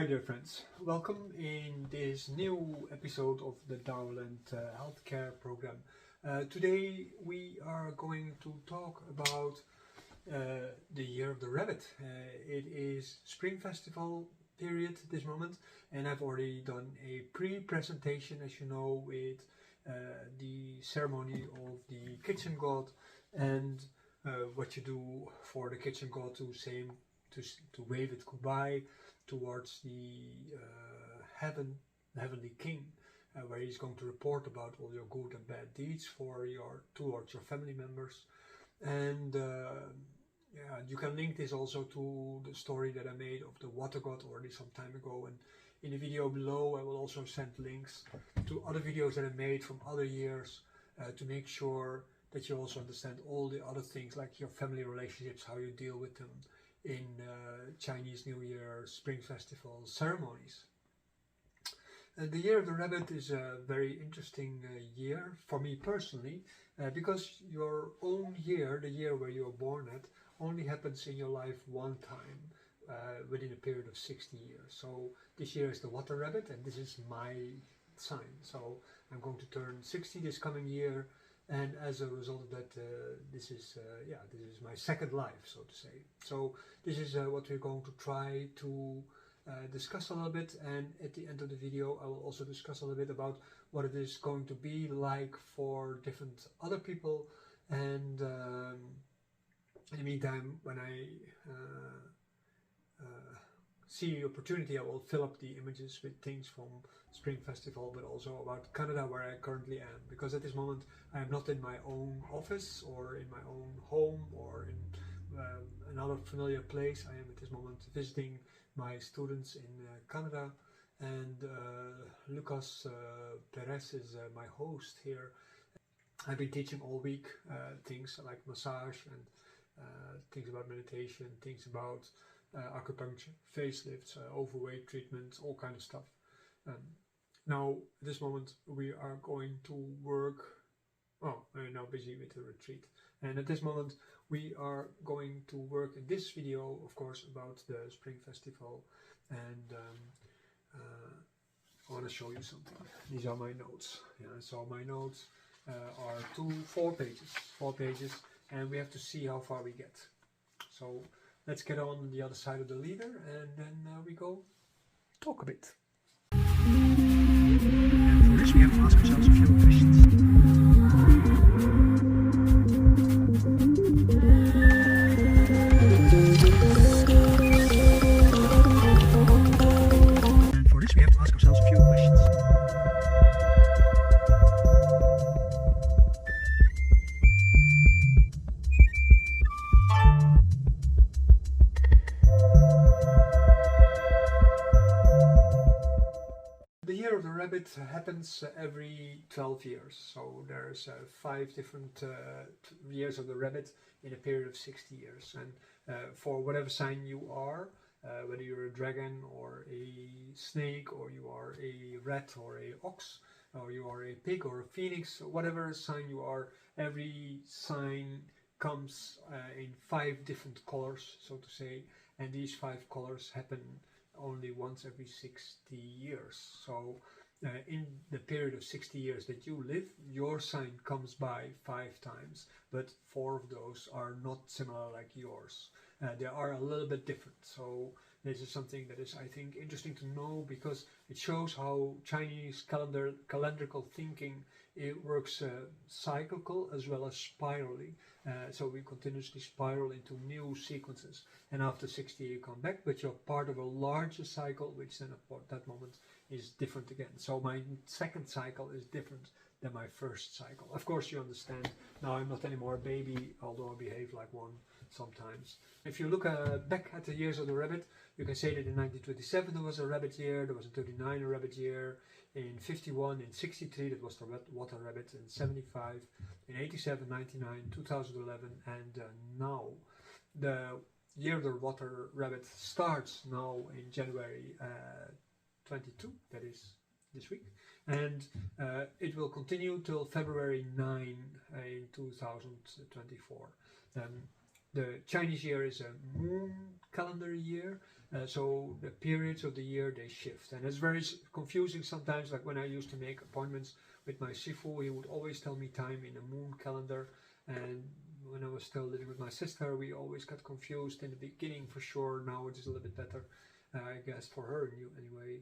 dear friends, welcome in this new episode of the Daoland healthcare program. Today we are going to talk about the Year of the Rabbit. It is Spring Festival period at this moment, and I've already done a pre-presentation, as you know, with the ceremony of the kitchen god and what you do for the kitchen god to wave it goodbye towards the heavenly king, where he's going to report about all your good and bad deeds towards your family members. And yeah, you can link this also to the story that I made of the water god already some time ago, and in the video below I will also send links to other videos that I made from other years to make sure that you also understand all the other things like your family relationships, how you deal with them in Chinese New Year, Spring Festival ceremonies. The Year of the Rabbit is a very interesting year for me personally, because your own year, the year where you were born at, only happens in your life one time within a period of 60 years. So this year is the Water Rabbit, and this is my sign. So I'm going to turn 60 this coming year, and as a result of that, this is my second life, so to say. So this is what we're going to try to discuss a little bit, and at the end of the video I will also discuss a little bit about what it is going to be like for different other people. And in the meantime, when I see the opportunity, I will fill up the images with things from Spring Festival, but also about Canada, where I currently am, because at this moment I am not in my own office or in my own home or in another familiar place. I am at this moment visiting my students in Canada, and Lucas Perez is my host here. I've been teaching all week things like massage and things about meditation, things about acupuncture, facelifts, overweight treatments, all kind of stuff. Now, at this moment, we are going to work. I'm now busy with the retreat, and at this moment, we are going to work in this video, of course, about the Spring Festival. And I want to show you something. These are my notes. Yeah, so my notes are 4 pages, and we have to see how far we get. So let's get on the other side of the leader, and then we go talk a bit. And for this we have to ask ourselves a few questions. It happens every 12 years, so there's 5 different years of the rabbit in a period of 60 years, and for whatever sign you are, whether you're a dragon or a snake, or you are a rat or a ox, or you are a pig or a phoenix, whatever sign you are, every sign comes in 5 different colors, so to say, and these 5 colors happen only once every 60 years. So in the period of 60 years that you live, your sign comes by 5 times, but 4 of those are not similar like yours. They are a little bit different. So this is something that is, I think, interesting to know, because it shows how Chinese calendrical thinking, it works cyclical as well as spirally. So we continuously spiral into new sequences, and after 60 you come back, but you're part of a larger cycle, which then at that moment is different again. So my second cycle is different than my first cycle. Of course, you understand, now I'm not anymore a baby, although I behave like one sometimes. If you look back at the years of the rabbit, you can say that in 1927 there was a rabbit year, there was in 39 a rabbit year, in 51, in 63 that was the water rabbit, in 75, in 87, 99, 2011, and now. The Year of the Water Rabbit starts now in January 22, that is this week, and it will continue till February 9 in 2024. The Chinese year is a moon calendar year, so the periods of the year, they shift, and it's very confusing sometimes. Like when I used to make appointments with my sifu, he would always tell me time in a moon calendar, and when I was still living with my sister, we always got confused in the beginning for sure. Now it is a little bit better, I guess, for her anyway,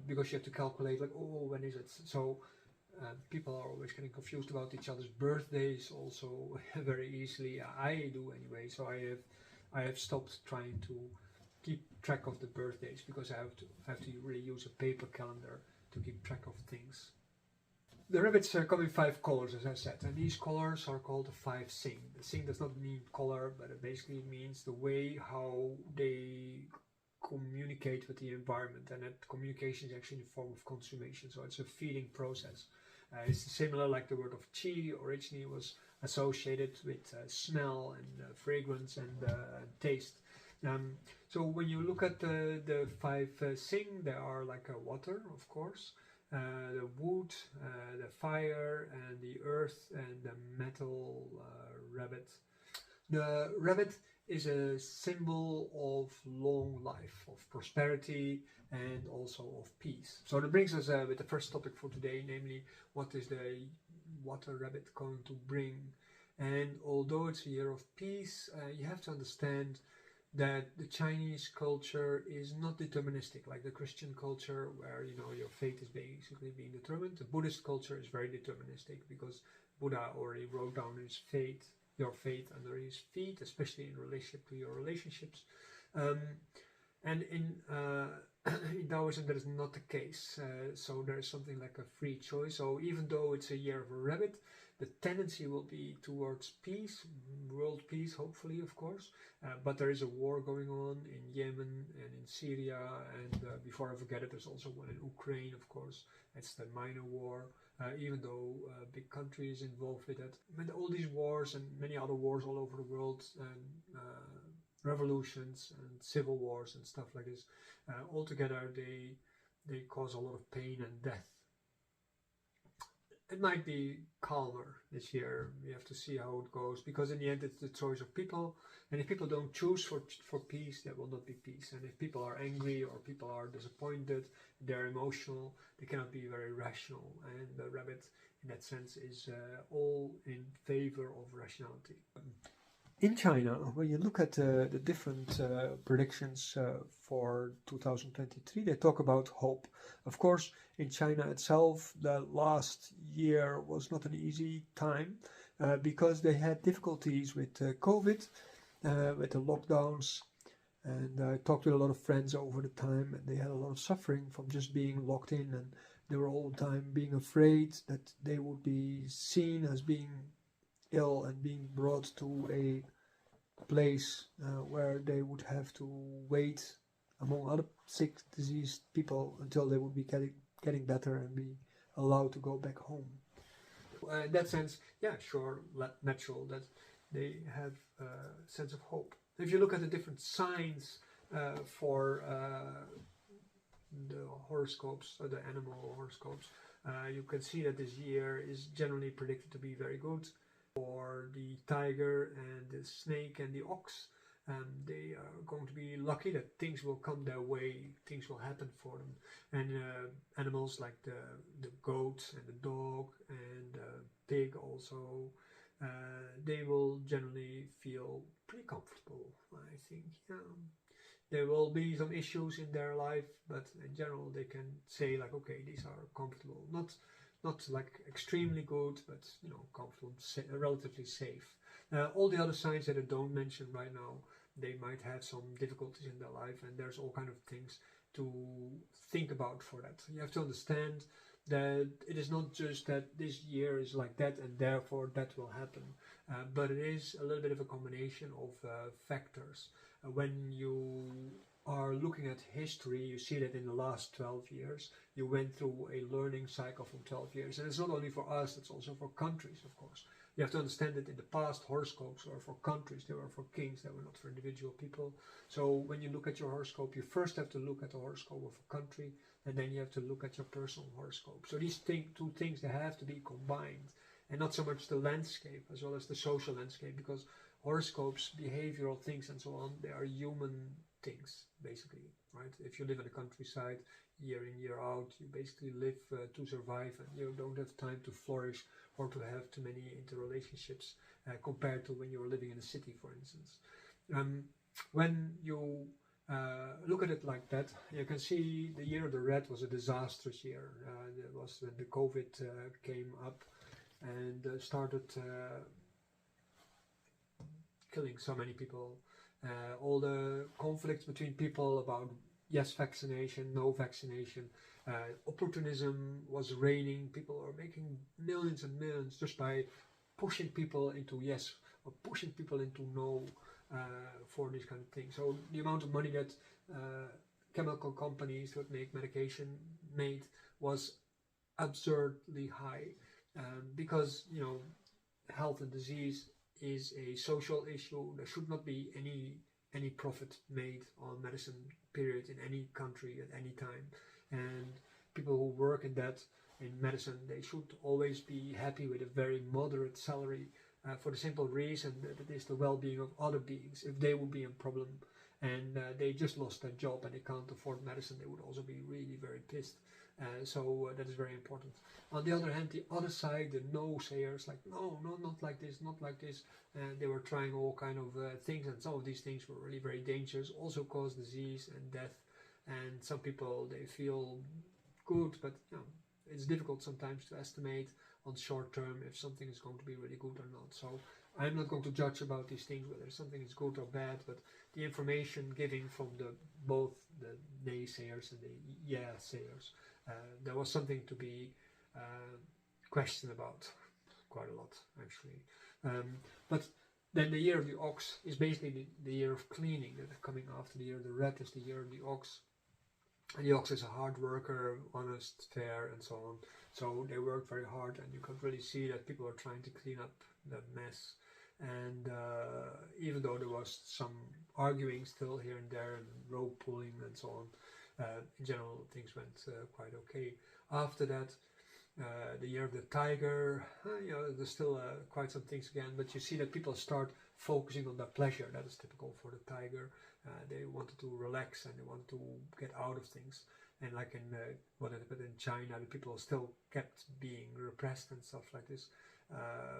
because you have to calculate like, oh, when is it? So people are always getting confused about each other's birthdays also very easily. I do anyway, so I have stopped trying to keep track of the birthdays, because I have to really use a paper calendar to keep track of things. The rabbits come in 5 colors, as I said, and these colors are called the 5 xing. The xing does not mean color, but it basically means the way how they communicate with the environment, and that communication is actually in the form of consummation, so it's a feeding process. It's similar like the word of qi originally was associated with smell and fragrance and taste. So when you look at the 5 xing, they are like water, of course, the wood, the fire, and the earth, and the metal rabbit. The rabbit is a symbol of long life, of prosperity, and also of peace. So that brings us with the first topic for today, namely, what is the water rabbit going to bring? And although it's a year of peace, you have to understand that the Chinese culture is not deterministic like the Christian culture, where your fate is basically being determined. The Buddhist culture is very deterministic, because Buddha already wrote down your fate under his feet, especially in relationship to your relationships. And in Daoism that is not the case, so there is something like a free choice. So even though it's a year of a rabbit, the tendency will be towards peace, world peace, hopefully, of course. But there is a war going on in Yemen and in Syria, and before I forget it, there's also one in Ukraine, of course. It's the minor war, even though a big country is involved with it. And all these wars and many other wars all over the world, and revolutions and civil wars and stuff like this, altogether they cause a lot of pain and death. It might be calmer this year. We have to see how it goes, because in the end it's the choice of people, and if people don't choose for peace, there will not be peace. And if people are angry or people are disappointed, they're emotional, they cannot be very rational, and the rabbit in that sense is all in favor of rationality. In China, when you look at the different predictions for 2023, they talk about hope. Of course, in China itself, the last year was not an easy time because they had difficulties with COVID, with the lockdowns. And I talked with a lot of friends over the time, and they had a lot of suffering from just being locked in, and they were all the time being afraid that they would be seen as being ill and being brought to a place where they would have to wait among other sick, diseased people until they would be getting better and be allowed to go back home. In that sense, yeah, sure, natural that they have a sense of hope. If you look at the different signs for the horoscopes, or the animal horoscopes, you can see that this year is generally predicted to be very good. For the tiger and the snake and the ox, they are going to be lucky that things will come their way, things will happen for them. And animals like the goat and the dog and the pig also, they will generally feel pretty comfortable, I think. There will be some issues in their life, but in general they can say like, okay, these are comfortable. Not like extremely good, but comfortable, relatively safe. All the other signs that I don't mention right now, they might have some difficulties in their life, and there's all kind of things to think about for that. You have to understand that it is not just that this year is like that and therefore that will happen, but it is a little bit of a combination of factors. When you are looking at history, you see that in the last 12 years, you went through a learning cycle from 12 years. And it's not only for us, it's also for countries, of course. You have to understand that in the past, horoscopes were for countries, they were for kings, they were not for individual people. So when you look at your horoscope, you first have to look at the horoscope of a country, and then you have to look at your personal horoscope. So these two things, they have to be combined, and not so much the landscape as well as the social landscape, because horoscopes, behavioral things and so on, they are human things, basically, right? If you live in the countryside, year in, year out, you basically live to survive, and you don't have time to flourish or to have too many interrelationships compared to when you're living in a city, for instance. When you look at it like that, you can see the year of the rat was a disastrous year. It was when the COVID came up and started killing so many people. All the conflicts between people about yes vaccination, no vaccination, opportunism was reigning. People are making millions and millions just by pushing people into yes or pushing people into no for this kind of thing. So the amount of money that chemical companies that make medication made was absurdly high, because health and disease is a social issue. There should not be any profit made on medicine, period, in any country at any time. And people who work in medicine, they should always be happy with a very moderate salary, for the simple reason that it is the well-being of other beings. If they would be in problem and they just lost their job and they can't afford medicine, they would also be really very pissed. So that is very important. On the other hand, the other side, the no-sayers, like no, not like this, not like this, they were trying all kind of things, and some of these things were really very dangerous, also cause disease and death. And some people, they feel good, but it's difficult sometimes to estimate on short term if something is going to be really good or not. So I'm not going to judge about these things, whether something is good or bad, but the information given from both the naysayers and the yeah-sayers, there was something to be questioned about, quite a lot actually. But then the year of the ox is basically the year of cleaning, that coming after the year of the rat is the year of the ox. And the ox is a hard worker, honest, fair, and so on. So they worked very hard, and you could really see that people were trying to clean up the mess. And even though there was some arguing still here and there, and rope pulling and so on, in general things went quite okay. After that, the year of the tiger, there's still quite some things again, but you see that people start focusing on their pleasure. That is typical for the tiger. They wanted to relax and they wanted to get out of things. And like in what happened in China, the people still kept being repressed and stuff like this,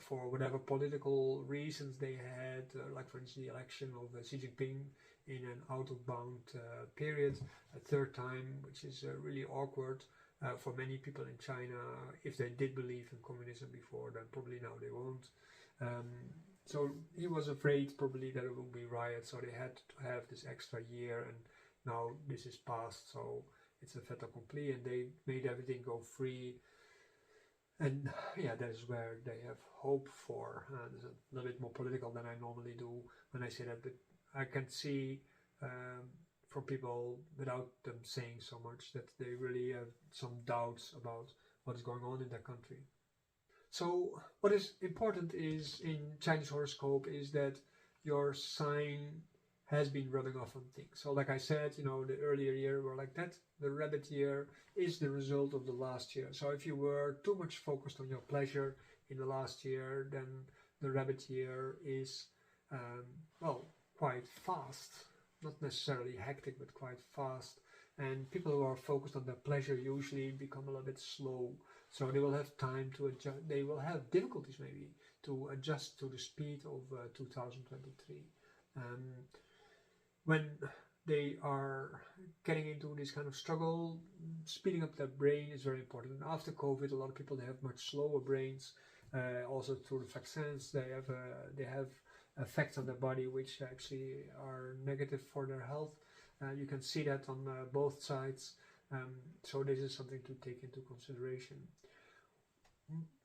for whatever political reasons they had, like for instance the election of Xi Jinping in an out-of-bound period, a third time, which is really awkward for many people in China. If they did believe in communism before, then probably now they won't. So he was afraid probably that it would be riots, so they had to have this extra year, and now this is past, so it's a fait accompli, and they made everything go free. And yeah, that is where they have hope for. It's a little bit more political than I normally do when I say that, but I can see from people without them saying so much that they really have some doubts about what is going on in their country. So what is important is in Chinese horoscope is that your sign has been rubbing off on things. So like I said, the earlier year were like that. The rabbit year is the result of the last year. So if you were too much focused on your pleasure in the last year, then the rabbit year is, quite fast. Not necessarily hectic, but quite fast. And people who are focused on their pleasure usually become a little bit slow. So they will have time to adjust. They will have difficulties maybe to adjust to the speed of 2023. When they are getting into this kind of struggle, speeding up their brain is very important. And after COVID, a lot of people, they have much slower brains. Also through the vaccines, they have effects on their body which actually are negative for their health. You can see that on both sides. So this is something to take into consideration.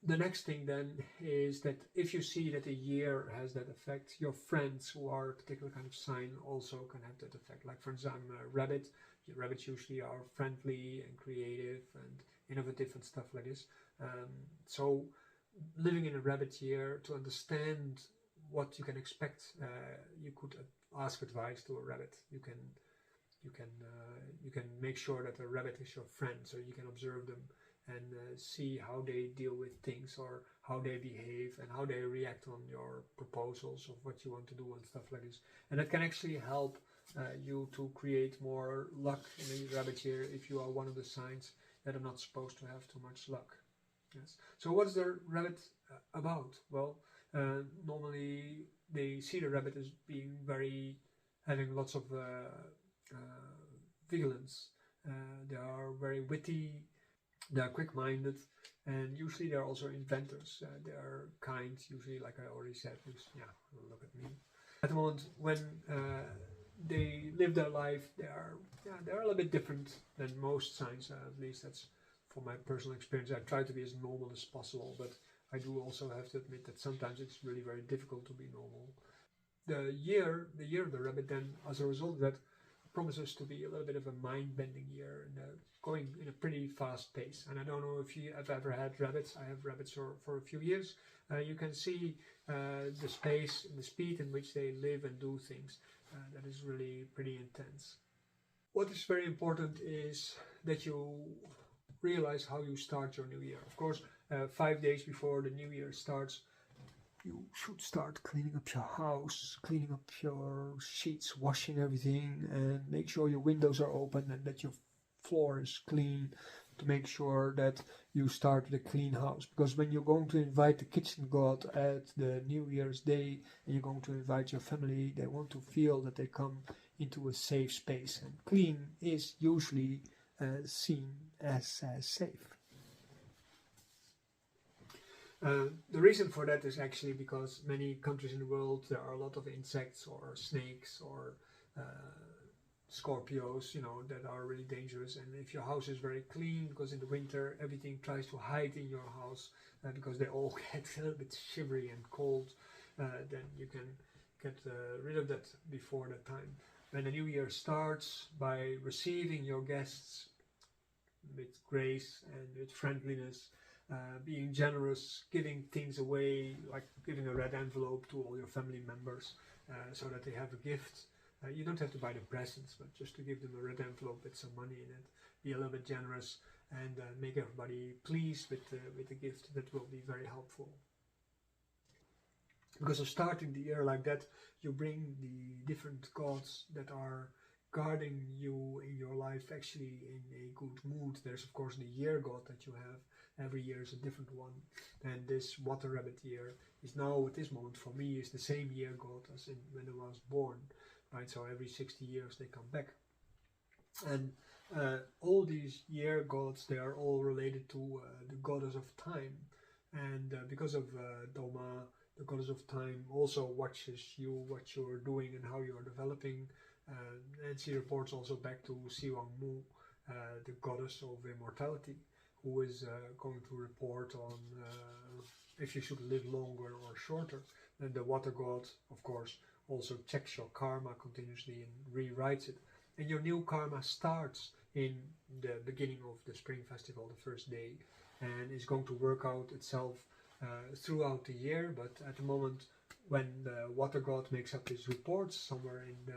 The next thing then is that if you see that a year has that effect, your friends who are a particular kind of sign also can have that effect. Like for instance, I'm a rabbit. Rabbits usually are friendly and creative and innovative and stuff like this. So living in a rabbit year, to understand what you can expect, you could ask advice to a rabbit. You can make sure that a rabbit is your friend, so you can observe them and see how they deal with things, or how they behave and how they react on your proposals of what you want to do and stuff like this. And that can actually help you to create more luck in a rabbit year if you are one of the signs that are not supposed to have too much luck. Yes. So what's the rabbit about? Well, normally they see the rabbit as being having lots of vigilance. They are very witty, they are quick-minded, and usually they're also inventors. They are kind, usually, like I already said. Yeah, look at me. At the moment when they live their life, they're a little bit different than most signs. At least that's from my personal experience. I try to be as normal as possible, but I do also have to admit that sometimes it's really very difficult to be normal. The year of the rabbit, then, as a result of that, promises to be a little bit of a mind-bending year, and going in a pretty fast pace. And I don't know if you have ever had rabbits. I have rabbits for a few years. You can see the space and the speed in which they live and do things. That is really pretty intense. What is very important is that you realize how you start your new year. Of course, 5 days before the new year starts, you should start cleaning up your house, cleaning up your sheets, washing everything, and make sure your windows are open and that your floor is clean, to make sure that you start with a clean house. Because when you're going to invite the kitchen god at the New Year's Day and you're going to invite your family, they want to feel that they come into a safe space. And clean is usually seen as safe. The reason for that is actually because many countries in the world there are a lot of insects or snakes or Scorpios, that are really dangerous. And if your house is very clean, because in the winter everything tries to hide in your house because they all get a little bit shivery and cold, then you can get rid of that before that time. When the new year starts, by receiving your guests with grace and with friendliness, being generous, giving things away, like giving a red envelope to all your family members so that they have a gift. You don't have to buy the presents, but just to give them a red envelope with some money in it. Be a little bit generous and make everybody pleased with the gift. That will be very helpful. Because of starting the year like that, you bring the different gods that are guarding you in your life actually in a good mood. There's of course the year god that you have. Every year is a different one, and this water rabbit year is now, at this moment for me, is the same year god as in when I was born, right? So every 60 years they come back, and all these year gods, they are all related to the goddess of time, and because of Doma, the goddess of time also watches you, what you're doing and how you're developing, and she reports also back to Siwang Mu, the goddess of immortality, who is going to report on if you should live longer or shorter. Then the water god, of course, also checks your karma continuously and rewrites it. And your new karma starts in the beginning of the spring festival, the first day, and is going to work out itself throughout the year. But at the moment when the water god makes up his reports, somewhere in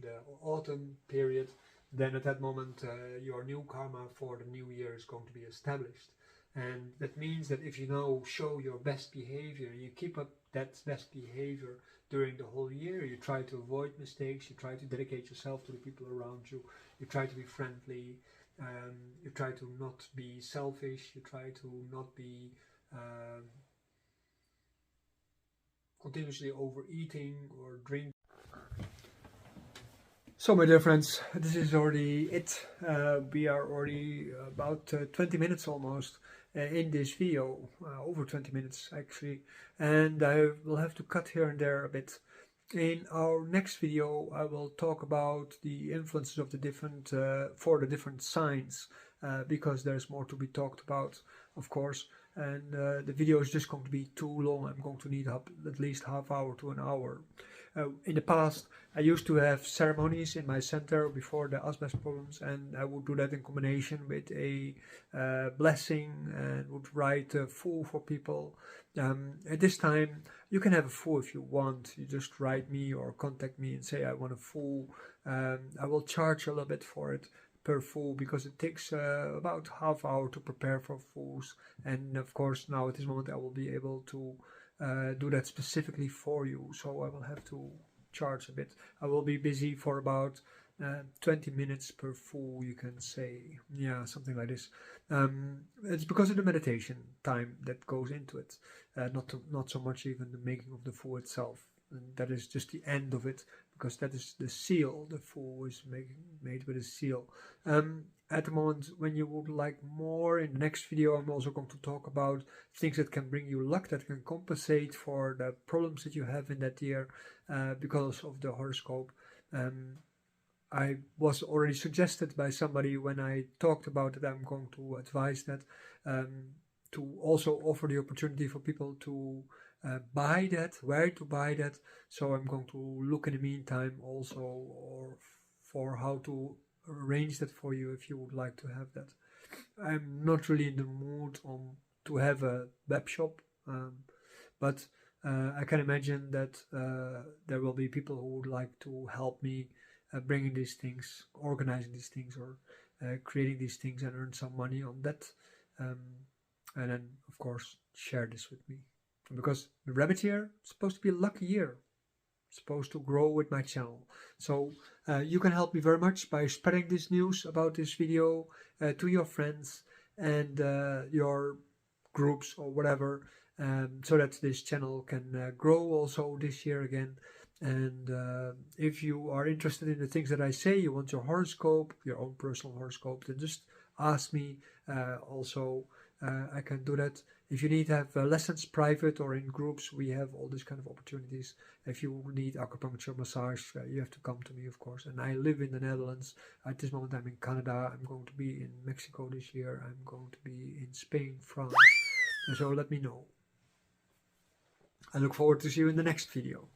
the autumn period, then at that moment your new karma for the new year is going to be established. And that means that if you now show your best behavior, you keep up that best behavior during the whole year, you try to avoid mistakes, you try to dedicate yourself to the people around you, you try to be friendly, you try to not be selfish, you try to not be continuously overeating or drinking. So my dear friends, this is already it. We are already about 20 minutes almost in this video, over 20 minutes actually, and I will have to cut here and there a bit. In our next video I will talk about the influences of the different, for the different signs, because there's more to be talked about, of course, and the video is just going to be too long. I'm going to need at least half hour to an hour. In the past, I used to have ceremonies in my center before the asbestos problems, and I would do that in combination with a blessing and would write a fu for people. At this time, you can have a fu if you want. You just write me or contact me and say I want a fu. I will charge a little bit for it, per fool, because it takes about half hour to prepare for fools. And of course, now at this moment I will be able to do that specifically for you, so I will have to charge a bit. I will be busy for about 20 minutes per fool, you can say. Yeah, something like this. It's because of the meditation time that goes into it, not so much even the making of the fool itself. And that is just the end of it, because that is the seal. The fool is made with a seal. At the moment, when you would like more, in the next video I'm also going to talk about things that can bring you luck, that can compensate for the problems that you have in that year because of the horoscope. I was already suggested by somebody when I talked about it. I'm going to advise that to also offer the opportunity for people to buy that, where to buy that. So I'm going to look in the meantime also or for how to arrange that for you if you would like to have that. I'm not really in the mood to have a web shop, but I can imagine that there will be people who would like to help me bringing these things, organizing these things, or creating these things and earn some money on that. And then, of course, share this with me. Because the rabbit year is supposed to be a lucky year. It's supposed to grow with my channel. So you can help me very much by spreading this news about this video to your friends and your groups or whatever, so that this channel can grow also this year again. And if you are interested in the things that I say, you want your horoscope, your own personal horoscope, then just ask me. Also, I can do that. If you need to have lessons private or in groups, we have all these kind of opportunities. If you need acupuncture, massage, you have to come to me, of course. And I live in the Netherlands. At this moment, I'm in Canada. I'm going to be in Mexico this year. I'm going to be in Spain, France. So let me know. I look forward to see you in the next video.